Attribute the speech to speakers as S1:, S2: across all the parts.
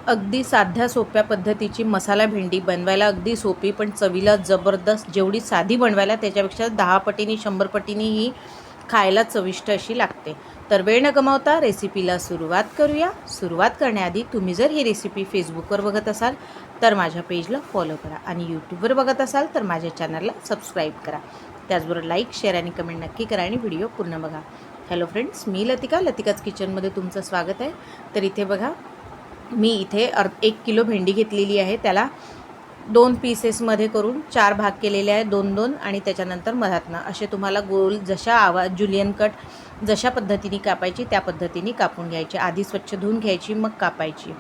S1: अगदी साध्या सोप्या पद्धतीची मसाला भेंडी बनवायला अगदी सोपी, पण चवीला जबरदस्त. जेवढी साधी बनवायला त्याच्यापेक्षा 10 पटीने 100 पटीने ही खायला चविष्ट अशी लागते. तर वेळ न गमावता रेसिपीला सुरुवात करूया. सुरुवात करण्याआधी तुम्ही जर ही रेसिपी फेसबुकवर बघत असाल तर माझ्या पेजला फॉलो करा आणि यूट्यूबवर बघत असाल तर माझ्या चॅनलला सबस्क्राईब करा. त्याचबरोबर लाईक, शेअर आणि कमेंट नक्की करा आणि व्हिडिओ पूर्ण बघा. हॅलो फ्रेंड्स, मी लतिकाच किचनमध्ये तुमचं स्वागत आहे. तर इथे बघा, मी इथे 1 किलो भेंडी घेतलेली आहे. त्याला 2 पीसेसमध्ये करून 4 भाग केलेले आहे, 2-2, आणि त्याच्यानंतर मधातनं असे तुम्हाला गोल जशा जुलियन कट जशा पद्धतीने कापायची त्या पद्धतीने कापून घ्यायची. आधी स्वच्छ धुवून घ्यायची, मग कापायची.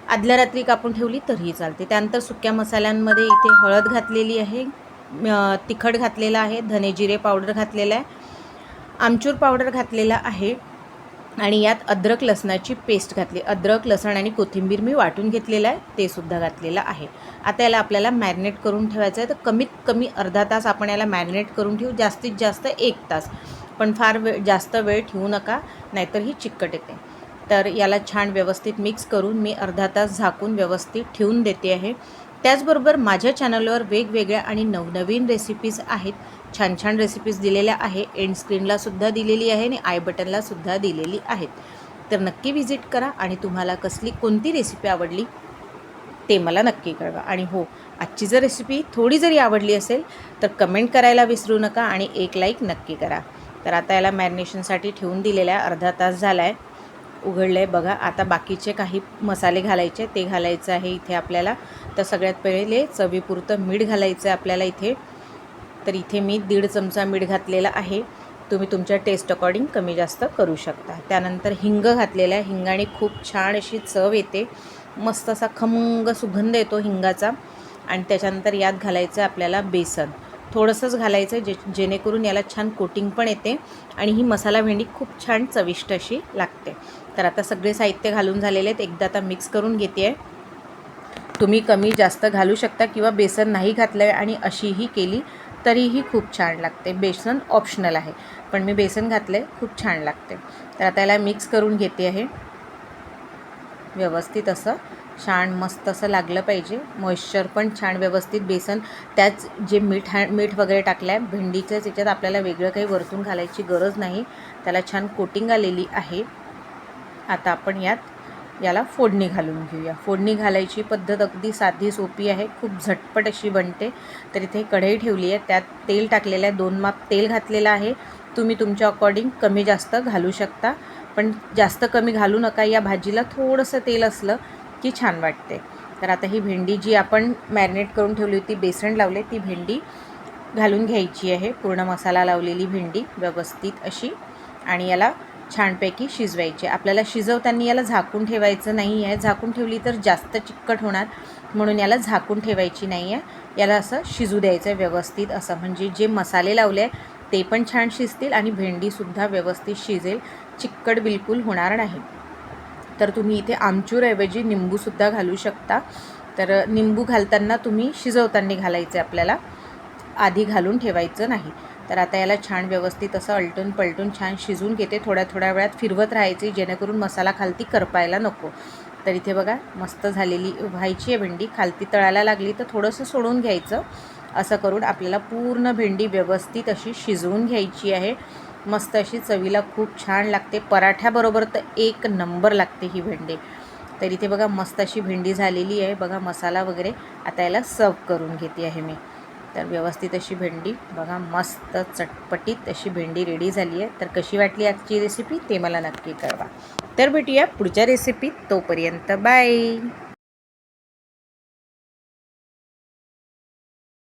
S1: आदल्या रात्री कापून ठेवली तरीही चालते. त्यानंतर सुक्या मसाल्यांमध्ये इथे हळद घातलेली आहे, तिखट घातलेला आहे, धने जिरे पावडर घातलेला आहे, आमचूर पावडर घातलेला आहे आणि यात अद्रक लसणाची पेस्ट घातली. अद्रक, लसण आणि कोथिंबीर मी वाटून घेतलेलं आहे, ते सुद्धा घातलेलं आहे. आता याला आपल्याला मॅरिनेट करून ठेवायचं आहे. तर कमीत कमी अर्धा तास आपण याला मॅरिनेट करून ठेवू, जास्तीत जास्त 1 तास. पण फार जास्त वेळ ठेवू नका, नाहीतर ही चिकट येते. तर याला छान व्यवस्थित मिक्स करून मी अर्धा तास झाकून व्यवस्थित ठेवून देते आहे. त्याचबरोबर माझ्या चॅनलवर वेगवेगळ्या आणि नवनवीन रेसिपीज आहेत. छान छान रेसिपीज दिलेल्या आहे. एंड स्क्रीनलासुद्धा दिलेली आहे आणि आय बटनलासुद्धा दिलेली आहेत. तर नक्की व्हिजिट करा आणि तुम्हाला कोणती रेसिपी आवडली ते मला नक्की कळवा. आणि हो, आजची जर रेसिपी थोडी जरी आवडली असेल तर कमेंट करायला विसरू नका आणि एक लाईक नक्की करा. तर आता याला मॅरिनेशनसाठी ठेवून दिलेला आहे. अर्धा तास झाला आहे, उघडलं आहे बघा. आता बाकीचे काही मसाले घालायचे, ते घालायचं आहे इथे आपल्याला. तर सगळ्यात पहिले चवीपुरतं मीठ घालायचं आहे आपल्याला इथे. तर इथे मी 1.5 चमचा मीठ घातलेला आहे. तुम्ही तुमच्या टेस्ट अकॉर्डिंग कमी जास्त करू शकता. त्यानंतर हिंग घातलेला आहे. हिंगाने खूप छान अशी चव येते, मस्त असा खमंग सुगंध येतो हिंगाचा. आणि त्याच्यानंतर यात घालायचं आपल्याला बेसन. थोडंसंच घालायचं जेणेकरून याला छान कोटिंग पण येते आणि ही मसाला भेंडी खूप छान चविष्ट अशी लागते. तर आता सगळे साहित्य घालून झालेले आहेत. एकदा आता मिक्स करून घेते आहे. तुम्ही कमी जास्त घालू शकता किंवा बेसन नाही घातलं आहे आणि अशीही केली तरीही खूप छान लागते. बेसन ऑप्शनल आहे, पण मी बेसन घातलं आहे, खूप छान लागते. तर आता याला मिक्स करून घेते आहे व्यवस्थित. असं छान मस्त असं लागलं पाहिजे. मॉइश्चर पण छान व्यवस्थित. बेसन त्याच जे मीठ वगैरे टाकलं आहे भेंडीचं, त्याच्यात आपल्याला वेगळं काही वरतून घालायची गरज नाही. त्याला छान कोटिंग आलेली आहे. आता आपण याला फोडणी घालून घेऊया. फोडणी घालायची पद्धत अगदी साधी सोपी आहे, खूप झटपट अशी बनते. तर इथे कढई ठेवली आहे, त्यात तेल टाकलेलं आहे. 2 माप तेल घातलेलं आहे. तुम्ही तुमच्या अकॉर्डिंग कमी जास्त घालू शकता, पण जास्त कमी घालू नका. या भाजीला थोडंसं तेल असलं की छान वाटते. तर आता ही भेंडी जी आपण मॅरिनेट करून ठेवली होती, बेसन लावले, ती भेंडी घालून घ्यायची आहे. पूर्ण मसाला लावलेली भेंडी व्यवस्थित अशी, आणि याला छानपैकी शिजवायचे. आपल्याला शिजवताना याला झाकून ठेवायचं नाही आहे. झाकून ठेवली तर जास्त चिकट होणार, म्हणून याला झाकून ठेवायची नाही आहे. याला असं शिजू द्यायचं व्यवस्थित असं, म्हणजे जे मसाले लावले आहे ते पण छान शिजतील आणि भेंडीसुद्धा व्यवस्थित शिजेल, चिकट बिलकुल होणार नाही. तर तुम्ही इथे आमचूरऐवजी निंबूसुद्धा घालू शकता. तर निंबू घालताना तुम्ही शिजवताना घालायचे, आपल्याला आधी घालून ठेवायचं नाही. तर आता याला छान व्यवस्थित असं अलटून पलटून छान शिजून घेते. थोड्या वेळात फिरवत राहायचे जेणेकरून मसाला खालती करपायला नको. तर इथे बघा मस्त व्हायची आहे भेंडी. खालती तळायला लागली तर थोडंसं सोडून घ्यायचं. असं करून आपल्याला पूर्ण भेंडी व्यवस्थित अशी शिजवून घ्यायची आहे. मस्त अशी चवीला खूप छान लागते. पराठ्याबरोबर तर 1 नंबर लागते ही भेंडी. तर इथे बघा मस्त अशी भेंडी झालेली आहे बघा, मसाला वगैरे. आता याला सर्व करून घेते आहे मी. तर व्यवस्थित अशी भेंडी बघा, मस्त चटपटीत अशी भेंडी रेडी झाली आहे. तर कशी वाटली आजची रेसिपी ते मला नक्की कळवा. तर भेटूया पुढच्या रेसिपीत. तोपर्यंत बाय.